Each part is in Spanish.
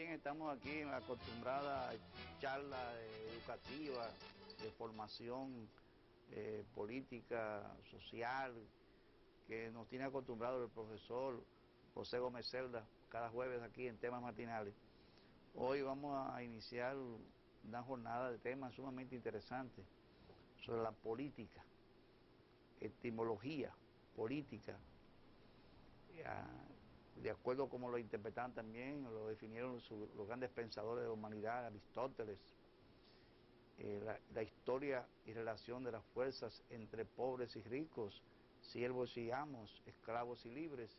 bien, estamos aquí en la acostumbrada charla educativa de formación política, social, que nos tiene acostumbrado el profesor José Gómez Celda cada jueves aquí en temas matinales. Hoy vamos a iniciar una jornada de temas sumamente interesantes sobre la política, etimología, política, de acuerdo a cómo lo interpretaban también, lo definieron los grandes pensadores de la humanidad, Aristóteles, la historia y relación de las fuerzas entre pobres y ricos, siervos y amos, esclavos y libres,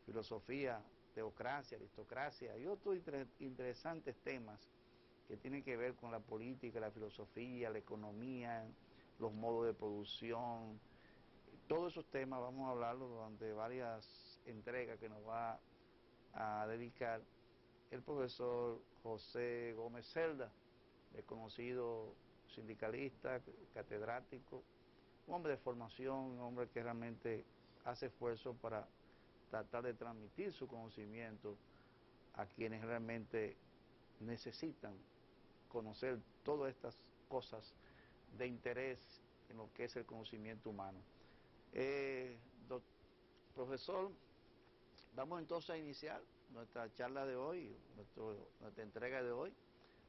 filosofía, teocracia, aristocracia y otros interesantes temas que tienen que ver con la política, la filosofía, la economía, los modos de producción. Todos esos temas vamos a hablarlos durante varias entregas que nos va a dedicar el profesor José Gómez Celda, reconocido sindicalista, catedrático, un hombre de formación, un hombre que realmente hace esfuerzo para tratar de transmitir su conocimiento a quienes realmente necesitan conocer todas estas cosas de interés en lo que es el conocimiento humano. Profesor, vamos entonces a iniciar nuestra charla de hoy, nuestra entrega de hoy.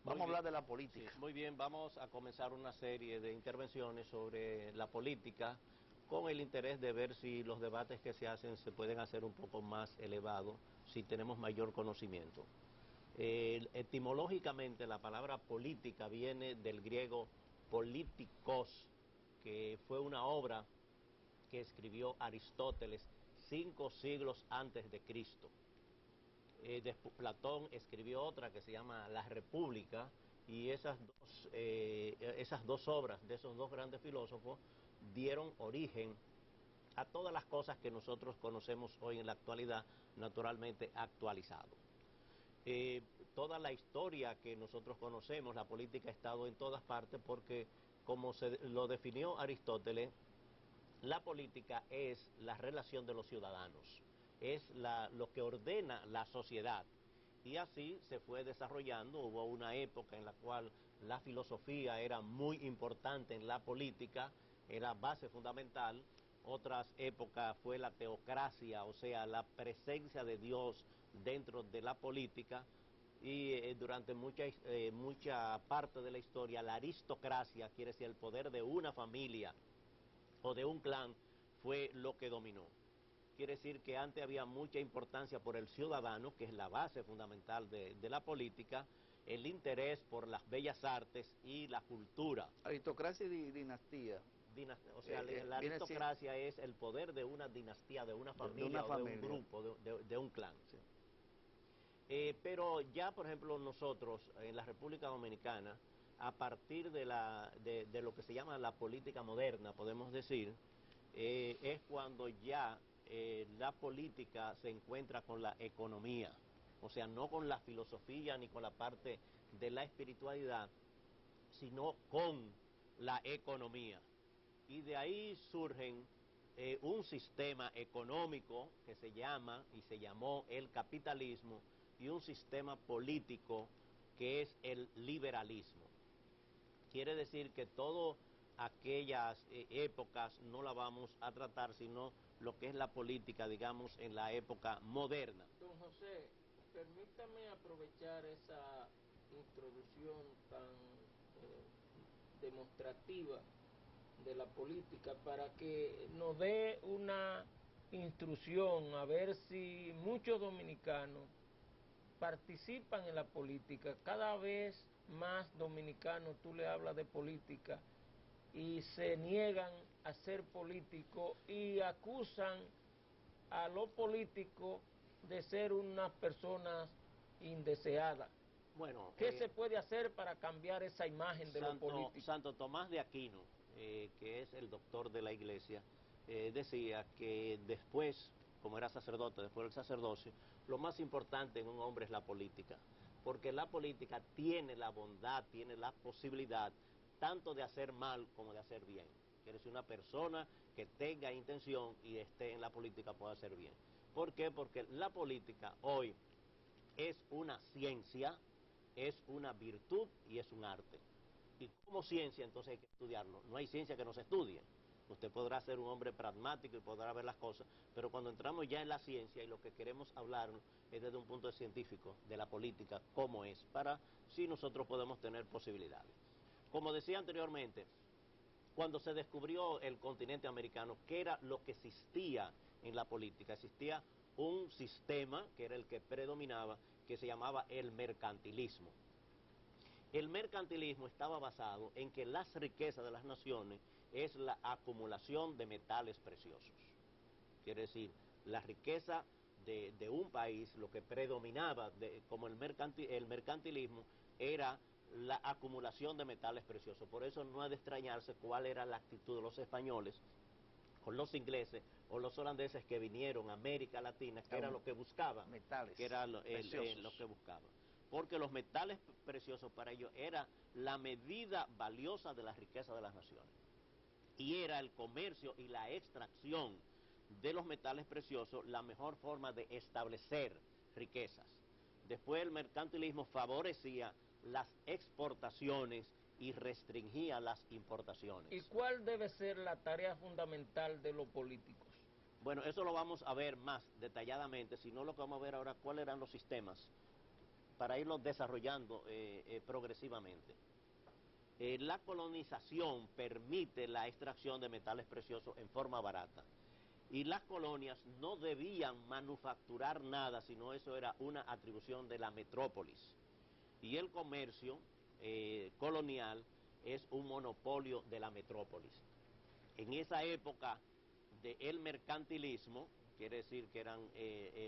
Vamos a hablar de la política. Sí, muy bien, vamos a comenzar una serie de intervenciones sobre la política con el interés de ver si los debates que se hacen se pueden hacer un poco más elevados, si tenemos mayor conocimiento. Etimológicamente la palabra política viene del griego politikos, que fue una obra que escribió Aristóteles 5 siglos antes de Cristo. Platón escribió otra que se llama La República, y esas dos obras de esos dos grandes filósofos dieron origen a todas las cosas que nosotros conocemos hoy en la actualidad, naturalmente actualizado. Toda la historia que nosotros conocemos, la política ha estado en todas partes porque, como lo definió Aristóteles, la política es la relación de los ciudadanos, es lo que ordena la sociedad. Y así se fue desarrollando. Hubo una época en la cual la filosofía era muy importante en la política, era base fundamental. Otras épocas fue la teocracia, o sea, la presencia de Dios dentro de la política. Y durante mucha parte de la historia, la aristocracia, quiere decir el poder de una familia o de un clan, fue lo que dominó. Quiere decir que antes había mucha importancia por el ciudadano, que es la base fundamental de la política, el interés por las bellas artes y la cultura. Aristocracia y dinastía. O sea, la aristocracia es el poder de una dinastía, de una familia, o de un grupo, de un clan. Sí. Pero ya, por ejemplo, nosotros en la República Dominicana, a partir de lo que se llama la política moderna, podemos decir, es cuando ya la política se encuentra con la economía, o sea, no con la filosofía ni con la parte de la espiritualidad, sino con la economía. Y de ahí surgen un sistema económico que se llama y se llamó el capitalismo, y un sistema político que es el liberalismo. Quiere decir que todas aquellas épocas no la vamos a tratar, sino lo que es la política, digamos, en la época moderna. Don José, permítame aprovechar esa introducción tan demostrativa de la política para que nos dé una instrucción, a ver si muchos dominicanos participan en la política. Cada vez más dominicanos tú le hablas de política y se niegan a ser políticos y acusan a los políticos de ser unas personas indeseadas. Bueno, ¿qué se puede hacer para cambiar esa imagen de los políticos? Santo Tomás de Aquino, que es el doctor de la iglesia, decía que después, como era sacerdote, después del sacerdocio, lo más importante en un hombre es la política, porque la política tiene la bondad, tiene la posibilidad tanto de hacer mal como de hacer bien. Quiere decir, una persona que tenga intención y esté en la política puede hacer bien. ¿Por qué? Porque la política hoy es una ciencia, es una virtud y es un arte. Y como ciencia, entonces hay que estudiarlo. No hay ciencia que no se estudie. Usted podrá ser un hombre pragmático y podrá ver las cosas, pero cuando entramos ya en la ciencia y lo que queremos hablar es desde un punto científico, de la política, cómo es, para si nosotros podemos tener posibilidades. Como decía anteriormente, cuando se descubrió el continente americano, ¿qué era lo que existía en la política? Existía un sistema, que era el que predominaba, que se llamaba el mercantilismo. El mercantilismo estaba basado en que las riquezas de las naciones es la acumulación de metales preciosos. Quiere decir, la riqueza de un país, lo que predominaba como el mercantilismo, era la acumulación de metales preciosos. Por eso no ha de extrañarse cuál era la actitud de los españoles con los ingleses o los holandeses que vinieron a América Latina, que era lo que buscaban. Metales que era lo preciosos. que buscaban. Porque los metales preciosos para ellos era la medida valiosa de la riqueza de las naciones. Y era el comercio y la extracción de los metales preciosos la mejor forma de establecer riquezas. Después el mercantilismo favorecía las exportaciones y restringía las importaciones. ¿Y cuál debe ser la tarea fundamental de los políticos? Bueno, eso lo vamos a ver más detalladamente, sino lo que vamos a ver ahora, cuáles eran los sistemas para irlos desarrollando progresivamente. La colonización permite la extracción de metales preciosos en forma barata. Y las colonias no debían manufacturar nada, sino eso era una atribución de la metrópolis. Y el comercio colonial es un monopolio de la metrópolis. En esa época del mercantilismo, quiere decir que eran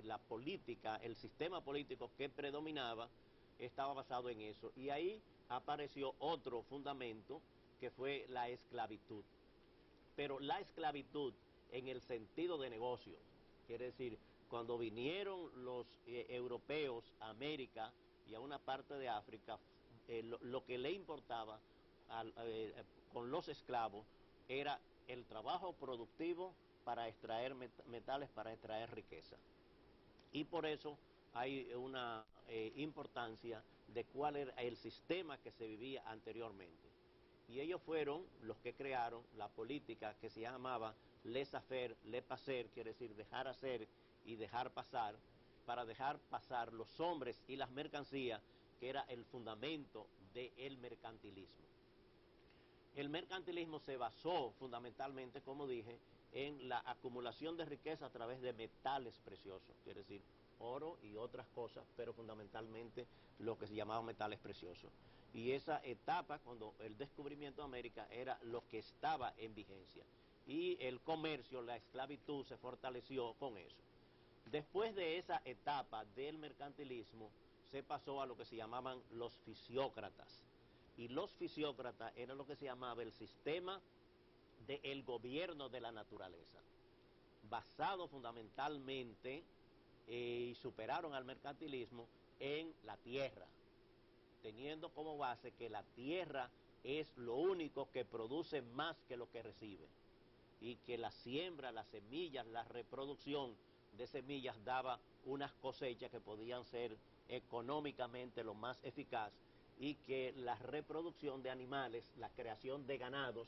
la política, el sistema político que predominaba, estaba basado en eso. Y ahí apareció otro fundamento que fue la esclavitud. Pero la esclavitud en el sentido de negocio, quiere decir, cuando vinieron los europeos a América y a una parte de África, lo que le importaba con los esclavos era el trabajo productivo para extraer metales, para extraer riqueza. Y por eso hay una importancia de cuál era el sistema que se vivía anteriormente. Y ellos fueron los que crearon la política que se llamaba laissez-faire, laissez-passer, quiere decir dejar hacer y dejar pasar, para dejar pasar los hombres y las mercancías, que era el fundamento del mercantilismo. El mercantilismo se basó fundamentalmente, como dije, en la acumulación de riqueza a través de metales preciosos, quiere decir oro y otras cosas, pero fundamentalmente lo que se llamaban metales preciosos. Y esa etapa, cuando el descubrimiento de América, era lo que estaba en vigencia. Y el comercio, la esclavitud, se fortaleció con eso. Después de esa etapa del mercantilismo, se pasó a lo que se llamaban los fisiócratas. Y los fisiócratas era lo que se llamaba el sistema del gobierno de la naturaleza, basado fundamentalmente, y superaron al mercantilismo, en la tierra, teniendo como base que la tierra es lo único que produce más que lo que recibe, y que la siembra, las semillas, la reproducción de semillas daba unas cosechas que podían ser económicamente lo más eficaz, y que la reproducción de animales, la creación de ganados,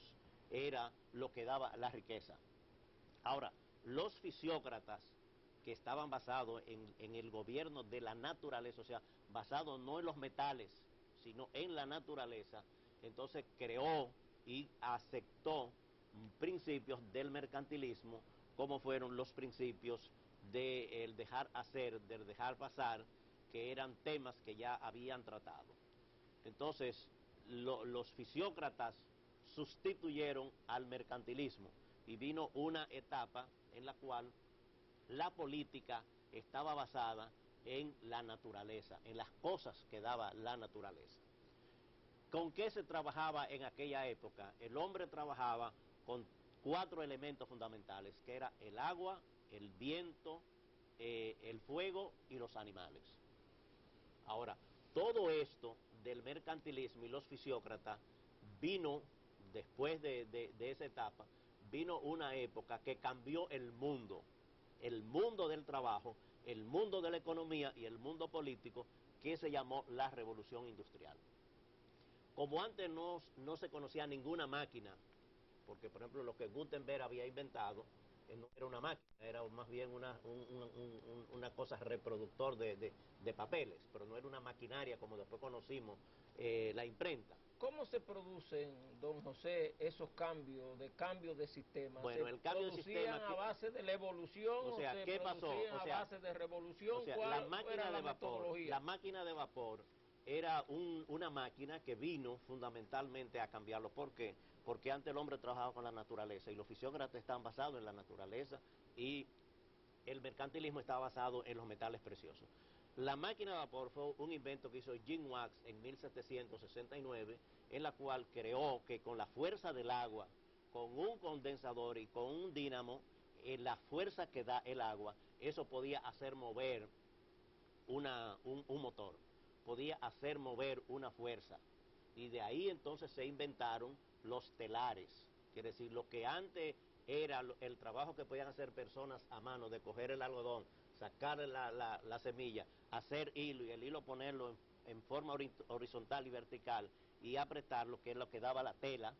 era lo que daba la riqueza. Ahora, los fisiócratas, que estaban basados en el gobierno de la naturaleza, o sea, basados no en los metales, sino en la naturaleza, entonces creó y aceptó principios del mercantilismo, como fueron los principios del dejar hacer, del dejar pasar, que eran temas que ya habían tratado. Entonces, los fisiócratas sustituyeron al mercantilismo y vino una etapa en la cual la política estaba basada en la naturaleza, en las cosas que daba la naturaleza. ¿Con qué se trabajaba en aquella época? El hombre trabajaba con 4 elementos fundamentales, que era el agua, el viento, el fuego y los animales. Ahora, todo esto del mercantilismo y los fisiócratas vino, después de esa etapa, vino una época que cambió el mundo, el mundo del trabajo, el mundo de la economía y el mundo político, que se llamó la Revolución Industrial. Como antes no se conocía ninguna máquina, porque por ejemplo lo que Gutenberg había inventado no era una máquina, era más bien una cosa reproductor de papeles, pero no era una maquinaria como después conocimos la imprenta. ¿Cómo se producen, don José, esos cambios de sistema? Bueno, el cambio de sistema... ¿Se producían a base de la evolución o sea, o se ¿qué pasó? producían O sea, a base de revolución? o sea, ¿Cuál la máquina era la de vapor, metodología? la máquina de vapor era una máquina que vino fundamentalmente a cambiarlo. ¿Por qué? Porque antes el hombre trabajaba con la naturaleza y los fisiócratas estaban basados en la naturaleza y el mercantilismo estaba basado en los metales preciosos. La máquina de vapor fue un invento que hizo Jim Wax en 1769, en la cual creó que con la fuerza del agua, con un condensador y con un dínamo, la fuerza que da el agua, eso podía hacer mover un motor, podía hacer mover una fuerza. Y de ahí entonces se inventaron los telares, quiere decir, lo que antes era el trabajo que podían hacer personas a mano, de coger el algodón, sacar la semilla, hacer hilo y el hilo ponerlo en forma horizontal y vertical y apretarlo, que es lo que daba la tela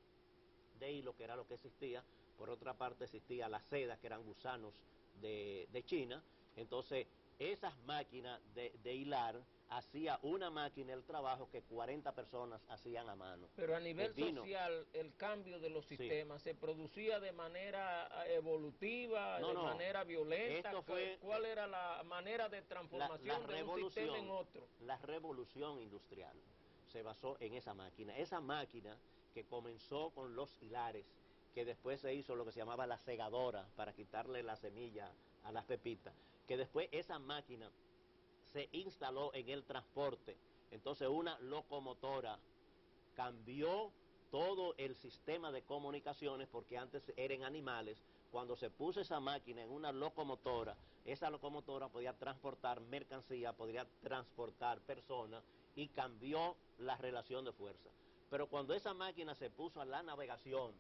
de hilo, que era lo que existía. Por otra parte existía la seda, que eran gusanos de China. Entonces esas máquinas de hilar, hacía una máquina el trabajo que 40 personas hacían a mano. Pero a nivel social, el cambio de los sistemas, ¿se producía de manera evolutiva, de manera violenta? ¿Cuál era la manera de transformación de un sistema en otro? La revolución industrial se basó en esa máquina. Esa máquina que comenzó con los hilares, que después se hizo lo que se llamaba la segadora, para quitarle la semilla a las pepitas, que después esa máquina se instaló en el transporte. Entonces una locomotora cambió todo el sistema de comunicaciones, porque antes eran animales. Cuando se puso esa máquina en una locomotora, esa locomotora podía transportar mercancía, podía transportar personas, y cambió la relación de fuerza. Pero cuando esa máquina se puso a la navegación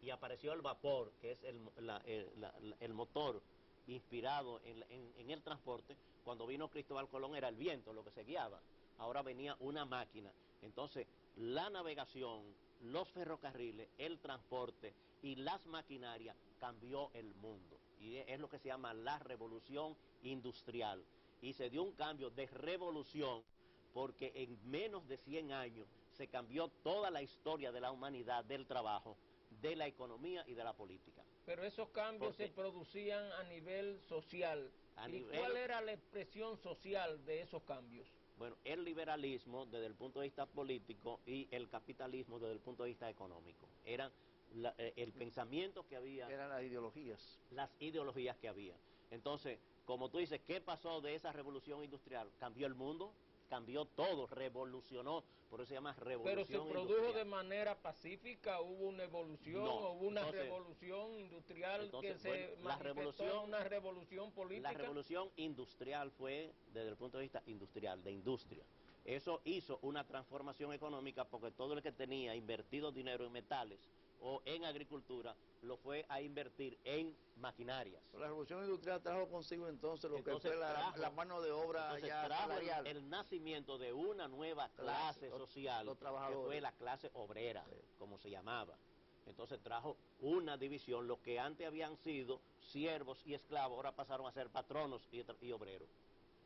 y apareció el vapor, que es el motor inspirado en el transporte, cuando vino Cristóbal Colón era el viento lo que se guiaba. Ahora venía una máquina. Entonces la navegación, los ferrocarriles, el transporte y las maquinarias cambió el mundo. Y es lo que se llama la revolución industrial. Y se dio un cambio de revolución porque en menos de 100 años se cambió toda la historia de la humanidad, del trabajo, de la economía y de la política. Pero esos cambios se producían a nivel social. ¿Cuál era la expresión social de esos cambios? Bueno, el liberalismo desde el punto de vista político y el capitalismo desde el punto de vista económico. Eran el pensamiento que había. Eran las ideologías. Las ideologías que había. Entonces, como tú dices, ¿qué pasó de esa revolución industrial? Cambió el mundo, cambió todo, revolucionó, por eso se llama revolución industrial. Pero se produjo de manera pacífica, hubo una evolución, hubo una revolución industrial que se manifestó en una revolución política. La revolución industrial fue desde el punto de vista industrial, de industria. Eso hizo una transformación económica, porque todo el que tenía invertido dinero en metales o en agricultura lo fue a invertir en maquinarias. La revolución industrial trajo consigo entonces lo que fue la mano de obra ya salarial. El nacimiento de una nueva clase social, que fue la clase obrera, como se llamaba. Entonces trajo una división. Lo que antes habían sido siervos y esclavos, ahora pasaron a ser patronos y obreros.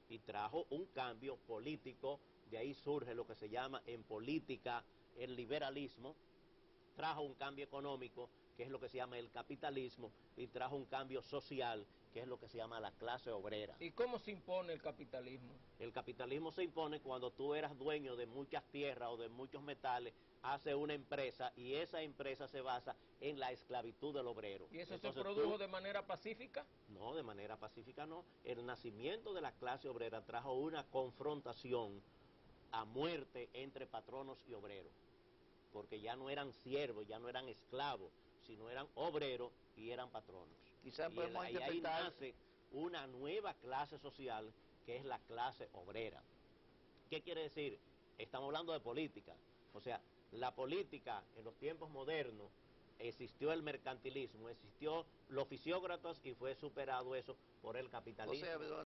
Y trajo un cambio político. De ahí surge lo que se llama en política el liberalismo. Trajo un cambio económico, que es lo que se llama el capitalismo, y trajo un cambio social, que es lo que se llama la clase obrera. ¿Y cómo se impone el capitalismo? El capitalismo se impone cuando tú eras dueño de muchas tierras o de muchos metales, hace una empresa, y esa empresa se basa en la esclavitud del obrero. ¿Y eso se produjo de manera pacífica? No, de manera pacífica no. El nacimiento de la clase obrera trajo una confrontación a muerte entre patronos y obreros, porque ya no eran siervos, ya no eran esclavos, sino eran obreros y eran patronos. Quizás podemos interpretar... ahí nace una nueva clase social, que es la clase obrera. ¿Qué quiere decir? Estamos hablando de política. O sea, la política en los tiempos modernos existió el mercantilismo, existió los fisiócratas y fue superado eso por el capitalismo. O sea,